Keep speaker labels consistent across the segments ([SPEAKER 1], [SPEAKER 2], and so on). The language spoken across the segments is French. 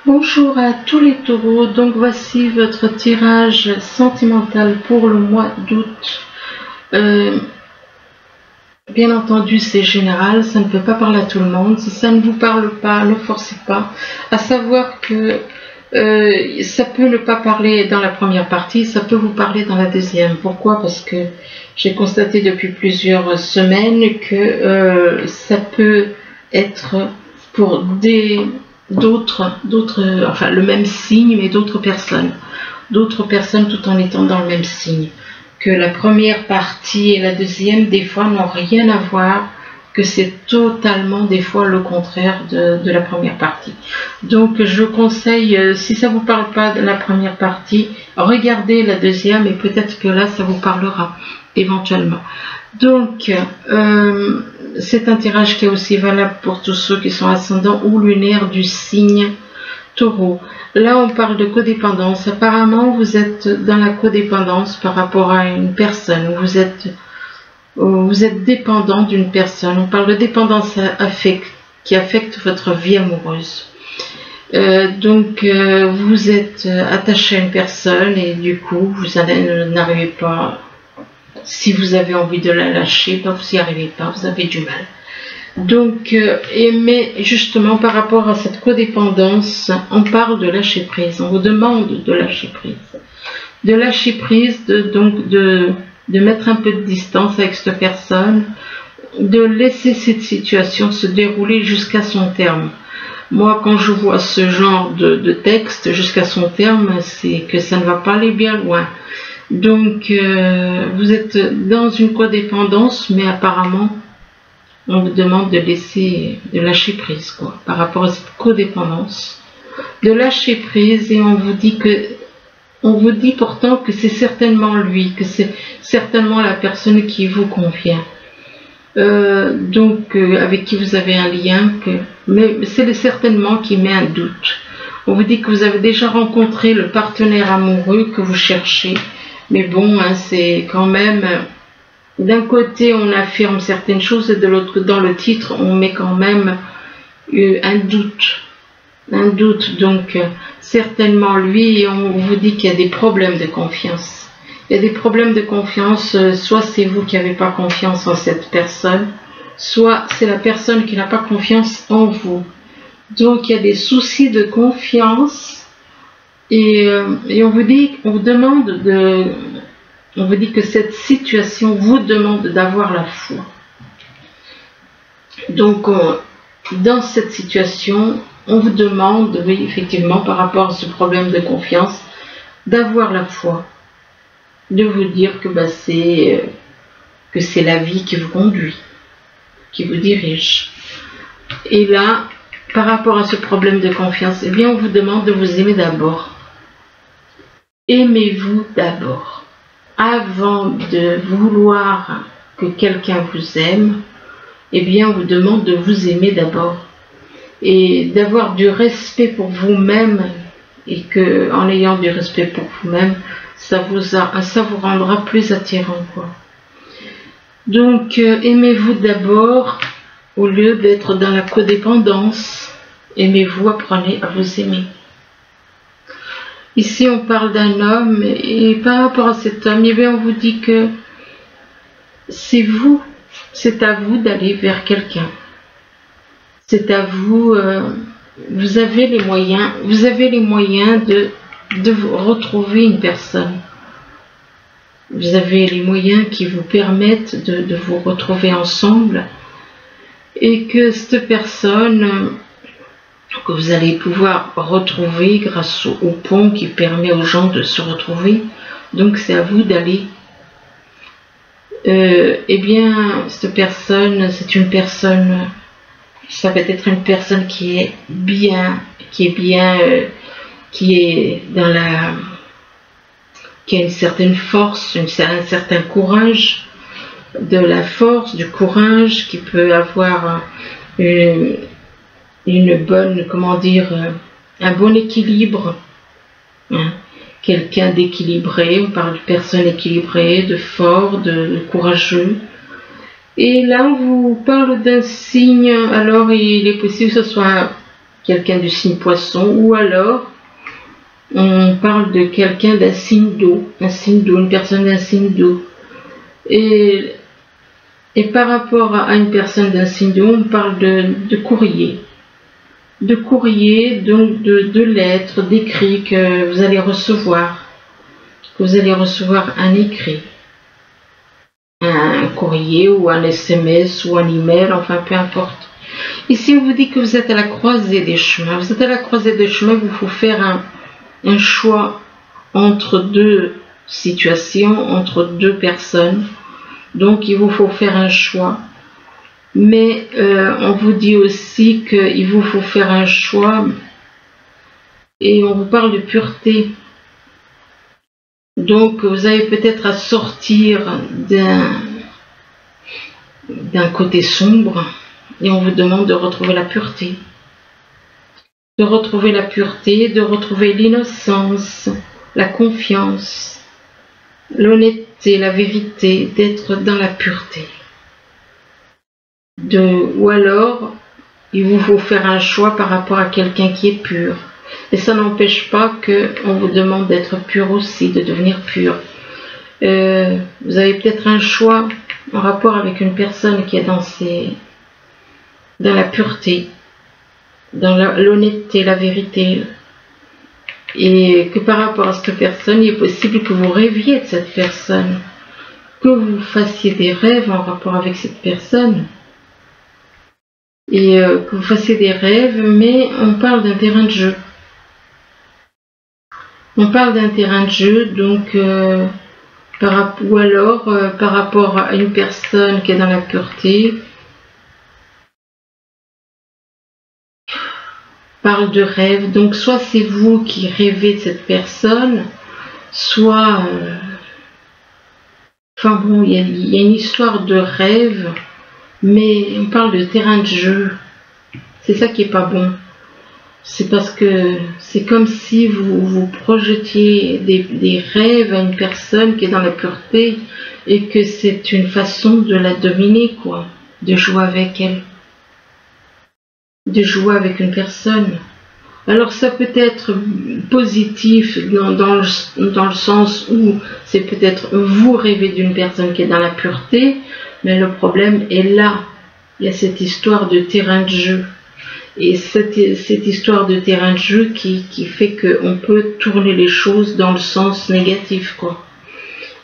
[SPEAKER 1] Bonjour à tous les taureaux, donc voici votre tirage sentimental pour le mois d'août. Bien entendu c'est général, ça ne peut pas parler à tout le monde. Si ça ne vous parle pas, ne forcez pas. À savoir que ça peut ne pas parler dans la première partie, ça peut vous parler dans la deuxième. Pourquoi? Parce que j'ai constaté depuis plusieurs semaines que ça peut être pour enfin le même signe, mais d'autres personnes tout en étant dans le même signe. Que la première partie et la deuxième, des fois, n'ont rien à voir, que c'est totalement, des fois, le contraire de la première partie. Donc, je conseille, si ça vous parle pas de la première partie, regardez la deuxième et peut-être que là, ça vous parlera, éventuellement. Donc, c'est un tirage qui est aussi valable pour tous ceux qui sont ascendants ou lunaires du signe Taureau. Là, on parle de codépendance. Apparemment, vous êtes dans la codépendance par rapport à une personne. Vous êtes dépendant d'une personne. On parle de dépendance qui affecte votre vie amoureuse. Donc, vous êtes attaché à une personne et du coup, vous n'arrivez pas. Si vous avez envie de la lâcher, vous n'y arrivez pas, vous avez du mal. Donc, mais justement par rapport à cette codépendance, on parle de lâcher prise, on vous demande de lâcher prise. De lâcher prise, de mettre un peu de distance avec cette personne, de laisser cette situation se dérouler jusqu'à son terme. Moi, quand je vois ce genre de texte jusqu'à son terme, c'est que ça ne va pas aller bien loin. Donc, vous êtes dans une codépendance, mais apparemment, on vous demande de lâcher prise, quoi, par rapport à cette codépendance. De lâcher prise, et on vous dit pourtant que c'est certainement lui, que c'est certainement la personne qui vous convient. Avec qui vous avez un lien, mais c'est certainement qui met un doute. On vous dit que vous avez déjà rencontré le partenaire amoureux que vous cherchez, mais bon, hein, c'est quand même... D'un côté, on affirme certaines choses et de l'autre, dans le titre, on met quand même un doute. Un doute, donc certainement lui, et on vous dit qu'il y a des problèmes de confiance. Il y a des problèmes de confiance, soit c'est vous qui n'avez pas confiance en cette personne, soit c'est la personne qui n'a pas confiance en vous. Donc il y a des soucis de confiance et on vous dit que cette situation vous demande d'avoir la foi. Donc, dans cette situation, on vous demande, oui, effectivement, par rapport à ce problème de confiance, d'avoir la foi. De vous dire que c'est la vie qui vous conduit, qui vous dirige. Et là, par rapport à ce problème de confiance, eh bien, on vous demande de vous aimer d'abord. Aimez-vous d'abord. Avant de vouloir que quelqu'un vous aime, eh bien, on vous demande de vous aimer d'abord et d'avoir du respect pour vous-même, et que, en ayant du respect pour vous-même, ça vous rendra plus attirant, quoi. Donc, aimez-vous d'abord au lieu d'être dans la codépendance. Aimez-vous, apprenez à vous aimer. Ici, on parle d'un homme, et par rapport à cet homme, eh bien, on vous dit que c'est à vous d'aller vers quelqu'un. C'est à vous, vous avez les moyens de vous retrouver une personne. Vous avez les moyens qui vous permettent de vous retrouver ensemble, et que cette personne... que vous allez pouvoir retrouver grâce au pont qui permet aux gens de se retrouver. Donc c'est à vous d'aller. Eh bien, cette personne, ça va être une personne qui est qui a une certaine force, un certain courage, de la force, du courage, qui peut avoir un bon équilibre, hein. Quelqu'un d'équilibré, on parle de personne équilibrée, de fort, de courageux. Et là, on vous parle d'un signe, alors il est possible que ce soit quelqu'un du signe poisson, ou alors on parle de quelqu'un d'un signe d'eau, une personne d'un signe d'eau. Et par rapport à une personne d'un signe d'eau, on parle de courrier. De courrier, donc de lettres, d'écrits que vous allez recevoir. Que vous allez recevoir un écrit. Un courrier ou un SMS ou un email, enfin peu importe. Ici, on vous dit que vous êtes à la croisée des chemins. Vous êtes à la croisée des chemins, il vous faut faire un choix entre deux situations, entre deux personnes. Donc, il vous faut faire un choix. Mais on vous dit aussi qu'il vous faut faire un choix et on vous parle de pureté. Donc, vous avez peut-être à sortir d'un côté sombre et on vous demande de retrouver la pureté. De retrouver la pureté, de retrouver l'innocence, la confiance, l'honnêteté, la vérité, d'être dans la pureté. Ou alors, il vous faut faire un choix par rapport à quelqu'un qui est pur. Et ça n'empêche pas qu'on vous demande d'être pur aussi, de devenir pur. Vous avez peut-être un choix en rapport avec une personne qui est dans la pureté, dans l'honnêteté, la vérité. Et que par rapport à cette personne, il est possible que vous rêviez de cette personne, que vous fassiez des rêves en rapport avec cette personne. Et que vous fassiez des rêves, mais on parle d'un terrain de jeu. On parle d'un terrain de jeu, donc ou alors par rapport à une personne qui est dans la pureté, parle de rêve. Donc soit c'est vous qui rêvez de cette personne, soit enfin bon, il y a une histoire de rêve, mais on parle de terrain de jeu. C'est ça qui est pas bon. C'est parce que c'est comme si vous projetiez des rêves à une personne qui est dans la pureté et que c'est une façon de la dominer, quoi, de jouer avec elle, de jouer avec une personne. Alors ça peut être positif dans le sens où c'est peut-être vous rêvez d'une personne qui est dans la pureté, mais le problème est là. Il y a cette histoire de terrain de jeu. Et cette histoire de terrain de jeu qui fait qu'on peut tourner les choses dans le sens négatif, quoi.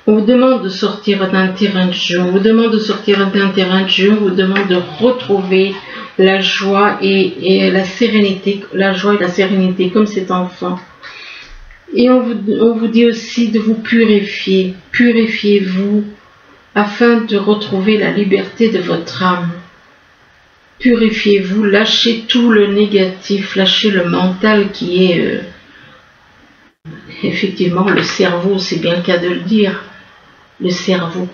[SPEAKER 1] On vous demande de sortir d'un terrain de jeu, on vous demande de sortir d'un terrain de jeu, on vous demande de retrouver la joie et la sérénité, comme cet enfant. Et on vous dit aussi de vous purifier, purifiez-vous afin de retrouver la liberté de votre âme. Purifiez-vous, lâchez tout le négatif, lâchez le mental qui est effectivement le cerveau, c'est bien le cas de le dire, le cerveau,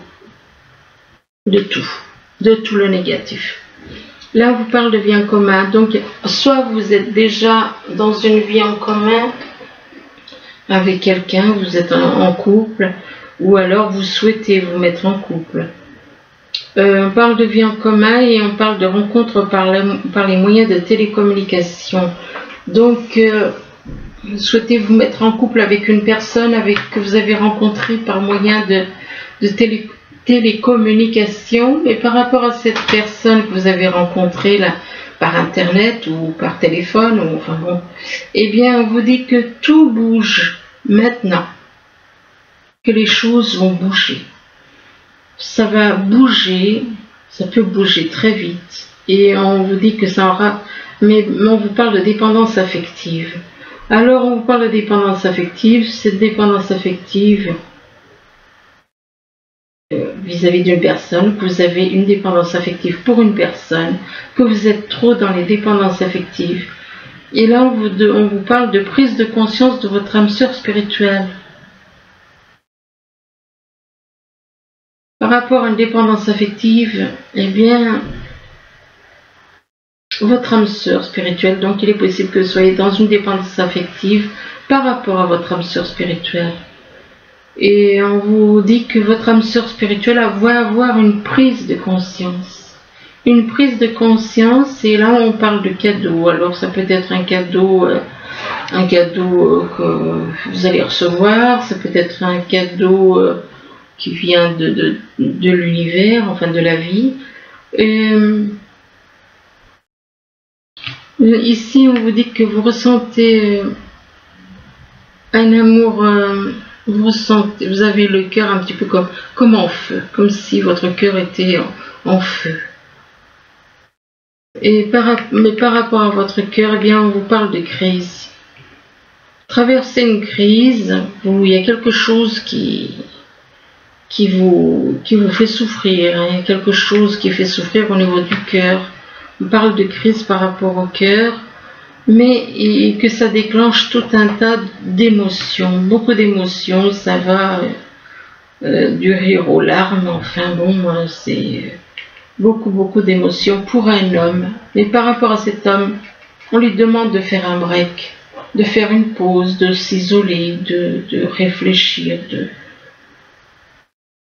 [SPEAKER 1] de tout le négatif. Là, on vous parle de vie en commun, donc soit vous êtes déjà dans une vie en commun avec quelqu'un, vous êtes en couple, ou alors vous souhaitez vous mettre en couple. On parle de vie en commun et on parle de rencontres par les moyens de télécommunication. Donc, vous souhaitez vous mettre en couple avec une personne que vous avez rencontrée par moyen de télécommunication, mais par rapport à cette personne que vous avez rencontrée là, par internet ou par téléphone, ou enfin bon, eh bien, on vous dit que tout bouge maintenant, que les choses vont bouger. Ça va bouger, ça peut bouger très vite. Et on vous dit que ça aura... Mais on vous parle de dépendance affective. Alors on vous parle de dépendance affective. Cette dépendance affective vis-à-vis d'une personne, que vous avez une dépendance affective pour une personne, que vous êtes trop dans les dépendances affectives. Et là on vous parle de prise de conscience de votre âme sœur spirituelle. Par rapport à une dépendance affective, eh bien, votre âme sœur spirituelle, donc il est possible que vous soyez dans une dépendance affective par rapport à votre âme sœur spirituelle. Et on vous dit que votre âme sœur spirituelle va avoir une prise de conscience. une prise de conscience, et là on parle de cadeau. Alors ça peut être un cadeau que vous allez recevoir, ça peut être un cadeau qui vient de l'univers, enfin de la vie. Ici on vous dit que vous ressentez un amour, vous avez le cœur un petit peu comme en feu, comme si votre cœur était en feu. Mais par rapport à votre cœur, eh bien, on vous parle de crise. Traverser une crise où il y a quelque chose qui vous fait souffrir, hein, quelque chose qui fait souffrir au niveau du cœur. On parle de crise par rapport au cœur, mais que ça déclenche tout un tas d'émotions, beaucoup d'émotions, ça va du rire aux larmes, enfin bon, c'est beaucoup d'émotions pour un homme. Mais par rapport à cet homme, on lui demande de faire un break, de faire une pause, de s'isoler, de réfléchir,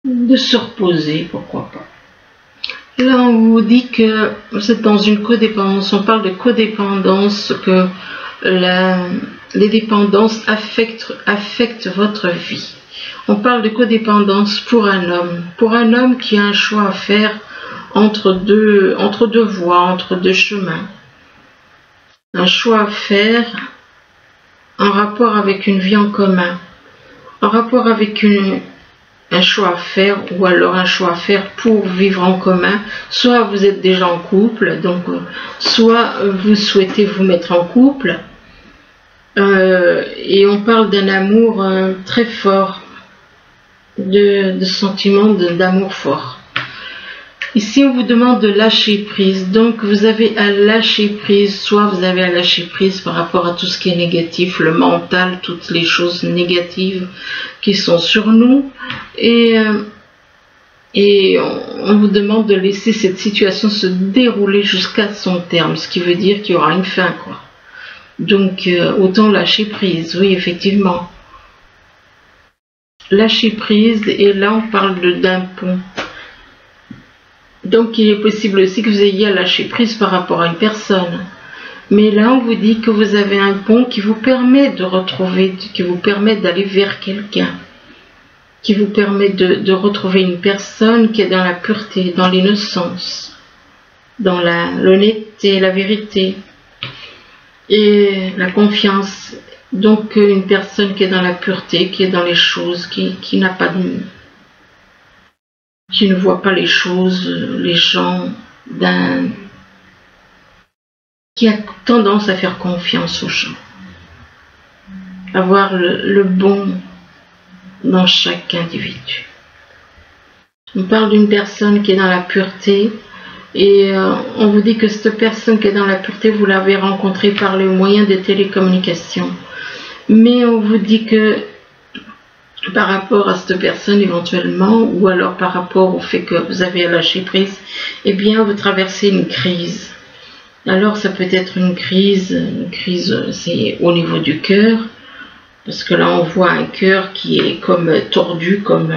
[SPEAKER 1] de se reposer, pourquoi pas. Là, on vous dit que vous êtes dans une codépendance. On parle de codépendance, que les dépendances affectent votre vie. On parle de codépendance pour un homme qui a un choix à faire entre deux voies, entre deux chemins. Un choix à faire en rapport avec une vie en commun, en rapport avec un choix à faire, ou alors un choix à faire pour vivre en commun. Soit vous êtes déjà en couple, donc soit vous souhaitez vous mettre en couple, et on parle d'un amour très fort, de sentiments d'amour fort. Ici, on vous demande de lâcher prise. Donc, vous avez à lâcher prise. Soit vous avez à lâcher prise par rapport à tout ce qui est négatif, le mental, toutes les choses négatives qui sont sur nous. Et on vous demande de laisser cette situation se dérouler jusqu'à son terme. Ce qui veut dire qu'il y aura une fin, quoi. Donc, autant lâcher prise. Oui, effectivement. Lâcher prise. Et là, on parle d'un pont. Donc il est possible aussi que vous ayez à lâcher prise par rapport à une personne. Mais là on vous dit que vous avez un pont qui vous permet de retrouver, qui vous permet d'aller vers quelqu'un, qui vous permet de retrouver une personne qui est dans la pureté, dans l'innocence, dans l'honnêteté, la vérité et la confiance. Donc une personne qui est dans la pureté, qui est dans les choses, qui n'a pas de... qui ne voit pas les choses, les gens, qui a tendance à faire confiance aux gens. Avoir le bon dans chaque individu. On parle d'une personne qui est dans la pureté, et on vous dit que cette personne qui est dans la pureté, vous l'avez rencontrée par les moyens de télécommunication. Mais on vous dit que par rapport à cette personne éventuellement, ou alors par rapport au fait que vous avez lâché prise, eh bien vous traversez une crise. Alors ça peut être une crise c'est au niveau du cœur, parce que là on voit un cœur qui est comme tordu, comme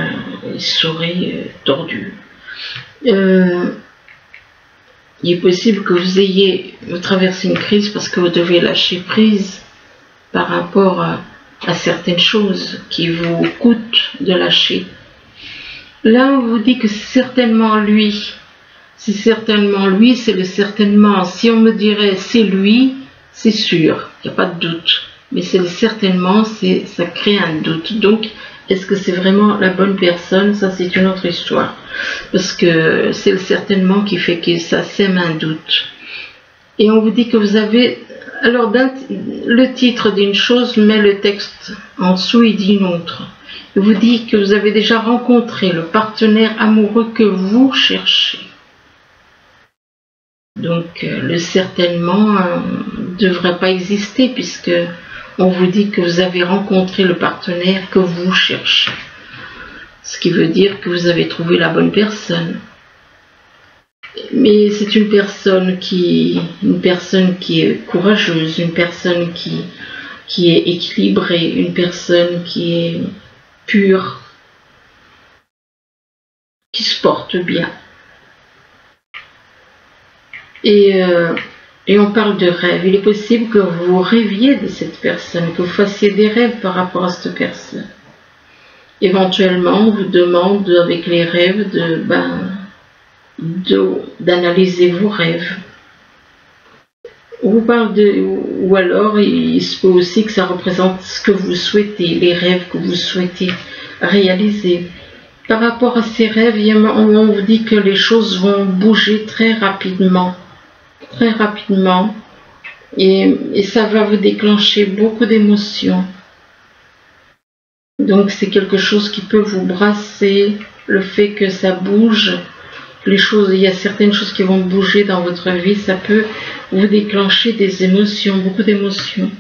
[SPEAKER 1] une souris tordue. Il est possible que vous traversez une crise parce que vous devez lâcher prise par rapport à certaines choses qui vous coûtent de lâcher. Là, on vous dit que c'est certainement lui. C'est certainement lui, c'est le certainement. Si on me dirait c'est lui, c'est sûr, il n'y a pas de doute. Mais c'est le certainement, ça crée un doute. Donc, est-ce que c'est vraiment la bonne personne? Ça, c'est une autre histoire. Parce que c'est le certainement qui fait que ça sème un doute. Et on vous dit que vous avez... Alors, le titre dit une chose, mais le texte en dessous, il dit une autre. Il vous dit que vous avez déjà rencontré le partenaire amoureux que vous cherchez. Donc, le certainement ne devrait pas exister, puisque on vous dit que vous avez rencontré le partenaire que vous cherchez. Ce qui veut dire que vous avez trouvé la bonne personne. Mais c'est une personne qui est courageuse, une personne qui est équilibrée, une personne qui est pure, qui se porte bien. Et on parle de rêve. Il est possible que vous rêviez de cette personne, que vous fassiez des rêves par rapport à cette personne. Éventuellement, on vous demande avec les rêves d'analyser vos rêves. On vous parle ou alors il se peut aussi que ça représente ce que vous souhaitez, les rêves que vous souhaitez réaliser. Par rapport à ces rêves, on vous dit que les choses vont bouger très rapidement, et ça va vous déclencher beaucoup d'émotions. Donc c'est quelque chose qui peut vous brasser, le fait que ça bouge, il y a certaines choses qui vont bouger dans votre vie, ça peut vous déclencher des émotions, beaucoup d'émotions.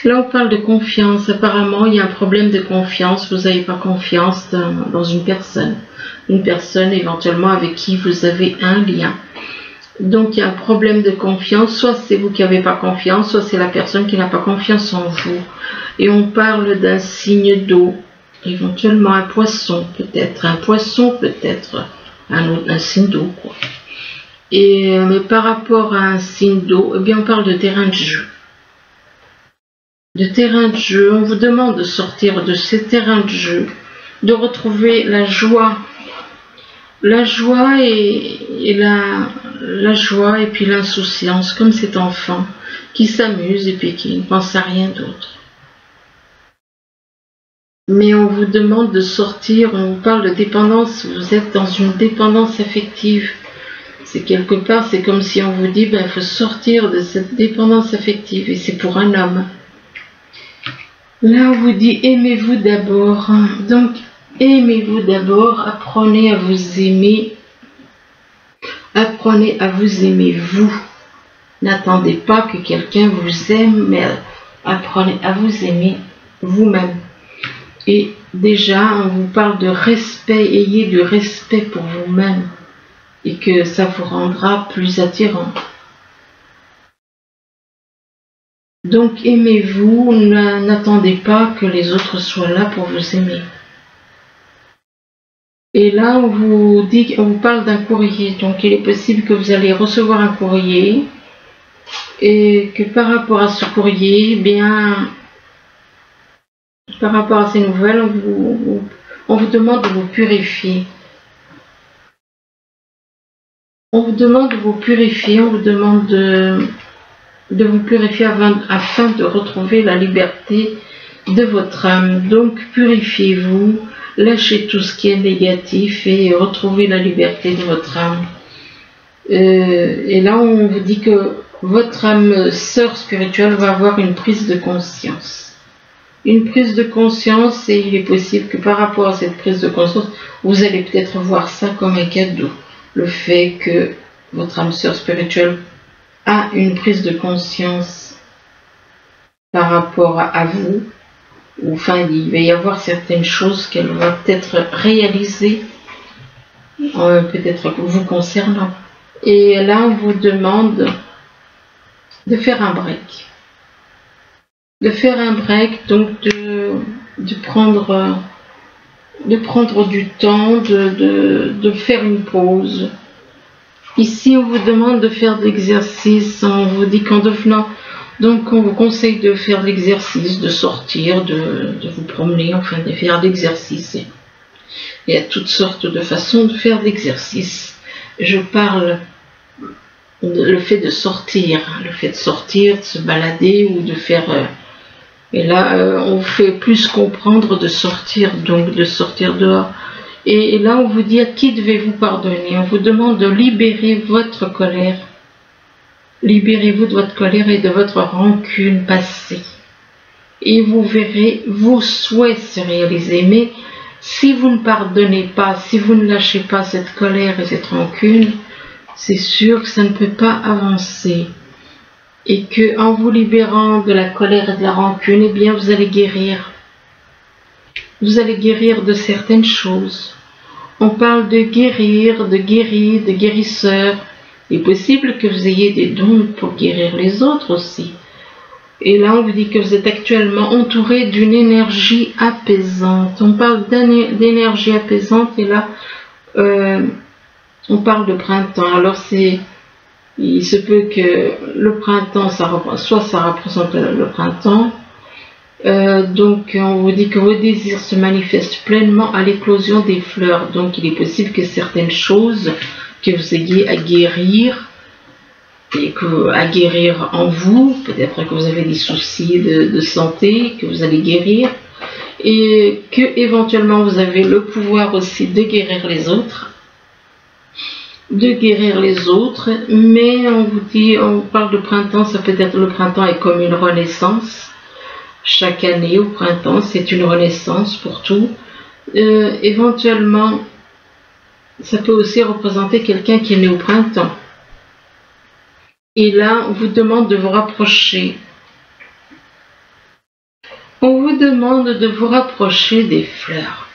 [SPEAKER 1] Là on parle de confiance, apparemment il y a un problème de confiance, vous n'avez pas confiance dans une personne éventuellement avec qui vous avez un lien. Donc il y a un problème de confiance, soit c'est vous qui n'avez pas confiance, soit c'est la personne qui n'a pas confiance en vous. Et on parle d'un signe d'eau, éventuellement un poisson peut-être, un signe d'eau quoi. Mais par rapport à un signe d'eau, eh bien on parle de terrain de jeu. On vous demande de sortir de ce terrain de jeu, de retrouver la joie et puis l'insouciance, comme cet enfant qui s'amuse et puis qui ne pense à rien d'autre. Mais on vous demande de sortir, on vous parle de dépendance, vous êtes dans une dépendance affective. C'est quelque part, c'est comme si on vous dit, il faut sortir de cette dépendance affective, et c'est pour un homme. Là, on vous dit, aimez-vous d'abord. Donc, aimez-vous d'abord, apprenez à vous aimer. Apprenez à vous aimer vous. N'attendez pas que quelqu'un vous aime, mais apprenez à vous aimer vous-même. Et déjà, on vous parle de respect, ayez du respect pour vous-même et que ça vous rendra plus attirant. Donc aimez-vous, n'attendez pas que les autres soient là pour vous aimer. Et là, on vous parle d'un courrier. Donc il est possible que vous allez recevoir un courrier et que par rapport à ce courrier, par rapport à ces nouvelles, on vous demande de vous purifier. On vous demande de vous purifier, on vous demande de vous purifier afin de retrouver la liberté de votre âme. Donc purifiez-vous, lâchez tout ce qui est négatif et retrouvez la liberté de votre âme. Et là on vous dit que votre âme sœur spirituelle va avoir une prise de conscience. Une prise de conscience, et il est possible que par rapport à cette prise de conscience, vous allez peut-être voir ça comme un cadeau. Le fait que votre âme sœur spirituelle a une prise de conscience par rapport à vous, ou enfin il va y avoir certaines choses qu'elle va peut-être réaliser, peut-être vous concernant. Et là on vous demande de faire un break. De faire un break, donc de prendre du temps, de faire une pause. Ici, on vous demande de faire de l'exercice, on vous dit qu'en devenant, donc on vous conseille de faire de l'exercice, de sortir, de vous promener, enfin de faire de l'exercice. Il y a toutes sortes de façons de faire de l'exercice. Je parle le fait de sortir, de se balader ou de faire... et là, on fait plus comprendre de sortir, donc de sortir dehors. Et là, on vous dit à qui devez-vous pardonner. On vous demande de libérer votre colère. Libérez-vous de votre colère et de votre rancune passée. Et vous verrez vos souhaits se réaliser. Mais si vous ne pardonnez pas, si vous ne lâchez pas cette colère et cette rancune, c'est sûr que ça ne peut pas avancer. Et que en vous libérant de la colère et de la rancune, eh bien vous allez guérir. Vous allez guérir de certaines choses. On parle de guérir, de guérisseur. Il est possible que vous ayez des dons pour guérir les autres aussi. Et là, on vous dit que vous êtes actuellement entouré d'une énergie apaisante. On parle d'énergie apaisante et là, on parle de printemps. Alors c'est Il se peut que le printemps, soit ça représente le printemps, donc on vous dit que vos désirs se manifestent pleinement à l'éclosion des fleurs. Donc il est possible que certaines choses que vous ayez à guérir, et à guérir en vous, peut-être que vous avez des soucis de santé, que vous allez guérir, et que éventuellement vous avez le pouvoir aussi de guérir les autres. Mais on vous dit, on parle de printemps, ça peut être le printemps est comme une renaissance. Chaque année au printemps, c'est une renaissance pour tout. Éventuellement, ça peut aussi représenter quelqu'un qui est né au printemps. Et là, on vous demande de vous rapprocher. On vous demande de vous rapprocher des fleurs,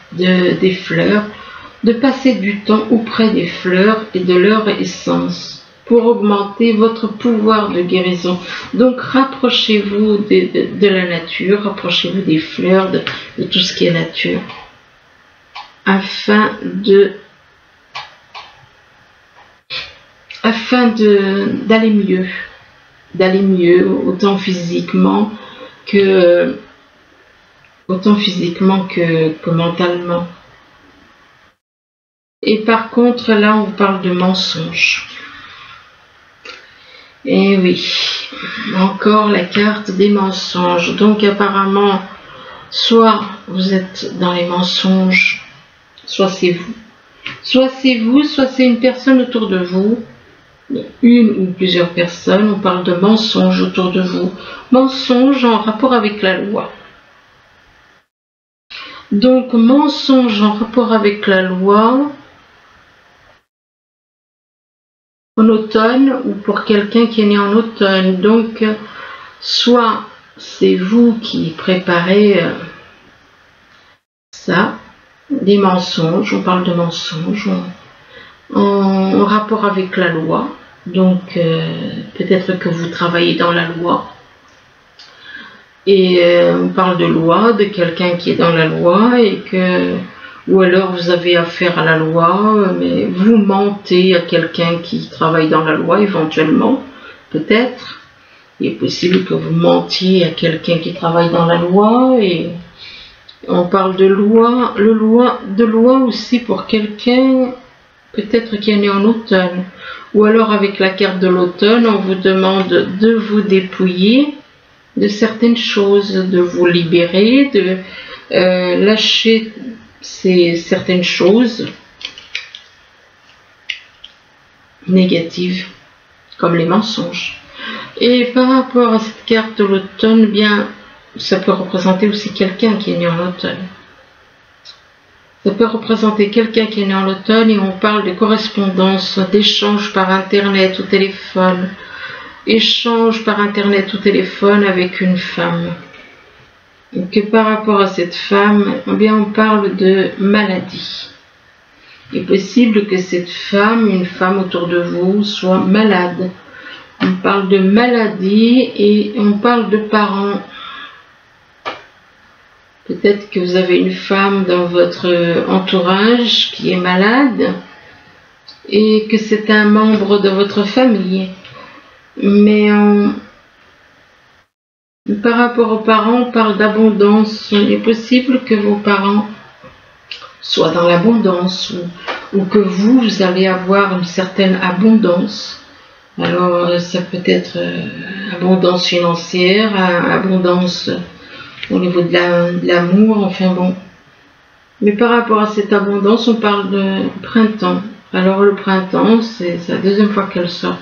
[SPEAKER 1] de passer du temps auprès des fleurs et de leur essence pour augmenter votre pouvoir de guérison. Donc rapprochez-vous de la nature, rapprochez-vous des fleurs, de tout ce qui est nature, afin d'aller mieux, autant physiquement que mentalement. Et par contre, là, on vous parle de mensonges. Et oui, encore la carte des mensonges. Donc apparemment, soit vous êtes dans les mensonges, soit c'est vous. Soit c'est vous, soit c'est une personne autour de vous, une ou plusieurs personnes. On parle de mensonges autour de vous. Mensonges en rapport avec la loi. Donc, mensonges en rapport avec la loi, en automne, ou pour quelqu'un qui est né en automne. Donc, soit c'est vous qui préparez ça, des mensonges, on parle de mensonges en rapport avec la loi. Donc, peut-être que vous travaillez dans la loi. Et on parle de loi, de quelqu'un qui est dans la loi, ou alors vous avez affaire à la loi, mais vous mentez à quelqu'un qui travaille dans la loi éventuellement, peut-être. Il est possible que vous mentiez à quelqu'un qui travaille dans la loi, et on parle de loi, de loi aussi pour quelqu'un peut-être qui est né en automne. Ou alors avec la carte de l'automne, on vous demande de vous dépouiller de certaines choses, de vous libérer, de lâcher certaines choses négatives, comme les mensonges. Et par rapport à cette carte de l'automne, bien, ça peut représenter aussi quelqu'un qui est né en automne. Ça peut représenter quelqu'un qui est né en automne, et on parle de correspondance, d'échange par internet ou téléphone. Échange par internet ou téléphone avec une femme. Et que par rapport à cette femme, eh bien, on parle de maladie. Il est possible que cette femme, une femme autour de vous, soit malade. On parle de maladie et on parle de parents. Peut-être que vous avez une femme dans votre entourage qui est malade et que c'est un membre de votre famille. Mais par rapport aux parents, on parle d'abondance. Il est possible que vos parents soient dans l'abondance ou que vous allez avoir une certaine abondance. Alors ça peut être abondance financière, abondance au niveau de l'amour, enfin bon. Mais par rapport à cette abondance, on parle de printemps. Alors le printemps, c'est la deuxième fois qu'elle sort.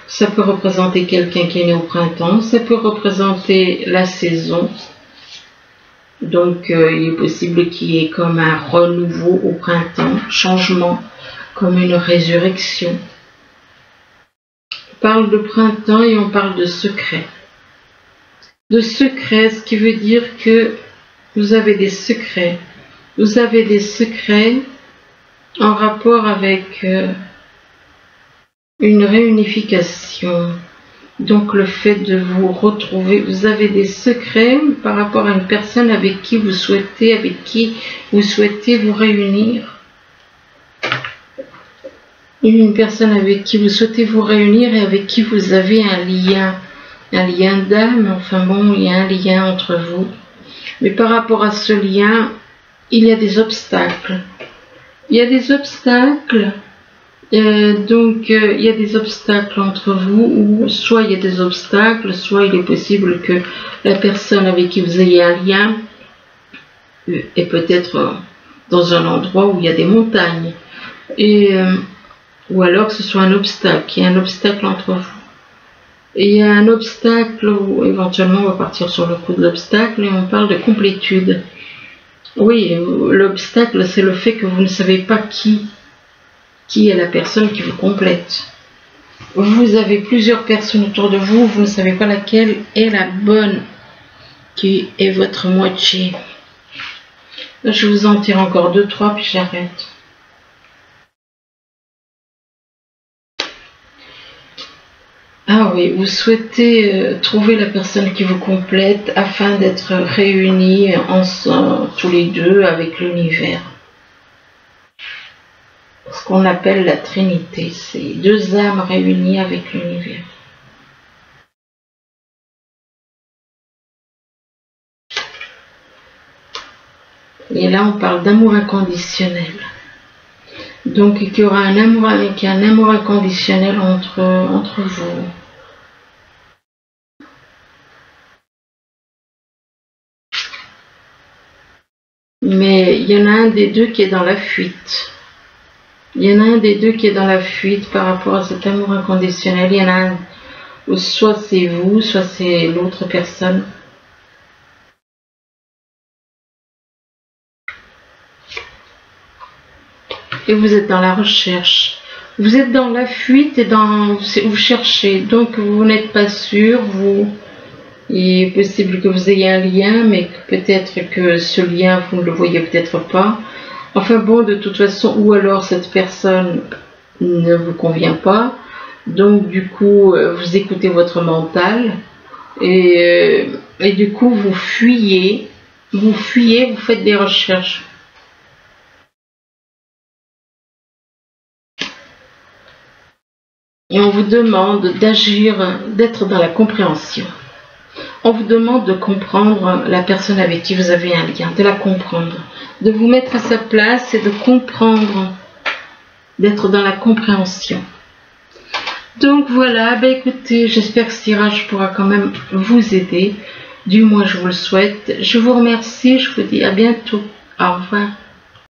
[SPEAKER 1] Ça peut représenter quelqu'un qui est né au printemps, ça peut représenter la saison. Donc il est possible qu'il y ait comme un renouveau au printemps, changement, comme une résurrection. On parle de printemps et on parle de secret. De secret, ce qui veut dire que vous avez des secrets. Vous avez des secrets en rapport avec une réunification. Donc le fait de vous retrouver, vous avez des secrets par rapport à une personne avec qui vous souhaitez vous réunir. une personne avec qui vous souhaitez vous réunir et avec qui vous avez un lien d'âme. Enfin bon, il y a un lien entre vous. Mais par rapport à ce lien, il y a des obstacles. Il y a des obstacles. Donc, il y a des obstacles entre vous, ou soit il y a des obstacles, soit il est possible que la personne avec qui vous ayez un lien est peut-être dans un endroit où il y a des montagnes, ou alors que ce soit un obstacle, il y a un obstacle entre vous. Et il y a un obstacle où éventuellement on va partir sur le coup de l'obstacle et on parle de complétude. Oui, l'obstacle, c'est le fait que vous ne savez pas qui est la personne qui vous complète. Vous avez plusieurs personnes autour de vous, vous ne savez pas laquelle est la bonne, qui est votre moitié. Je vous en tire encore 2, 3, puis j'arrête. Ah oui, vous souhaitez trouver la personne qui vous complète afin d'être réunis ensemble, tous les deux, avec l'univers. Ce qu'on appelle la Trinité, c'est 2 âmes réunies avec l'univers. Et là, on parle d'amour inconditionnel. Donc, il y aura un amour inconditionnel entre vous. Mais il y en a un des deux qui est dans la fuite. Il y en a un des deux qui est dans la fuite par rapport à cet amour inconditionnel. Il y en a un, soit c'est vous, soit c'est l'autre personne. Et vous êtes dans la recherche. Vous êtes dans la fuite et vous cherchez. Donc vous n'êtes pas sûr. Il est possible que vous ayez un lien, mais peut-être que ce lien, vous ne le voyez peut-être pas. Enfin bon, de toute façon, ou alors cette personne ne vous convient pas. Donc du coup, vous écoutez votre mental. Et du coup, vous fuyez, vous faites des recherches. Et on vous demande d'agir, d'être dans la compréhension. On vous demande de comprendre la personne avec qui vous avez un lien, de la comprendre, de vous mettre à sa place et de comprendre, d'être dans la compréhension. Donc voilà, ben écoutez, j'espère que ce tirage pourra quand même vous aider. Du moins, je vous le souhaite. Je vous remercie, je vous dis à bientôt. Au revoir.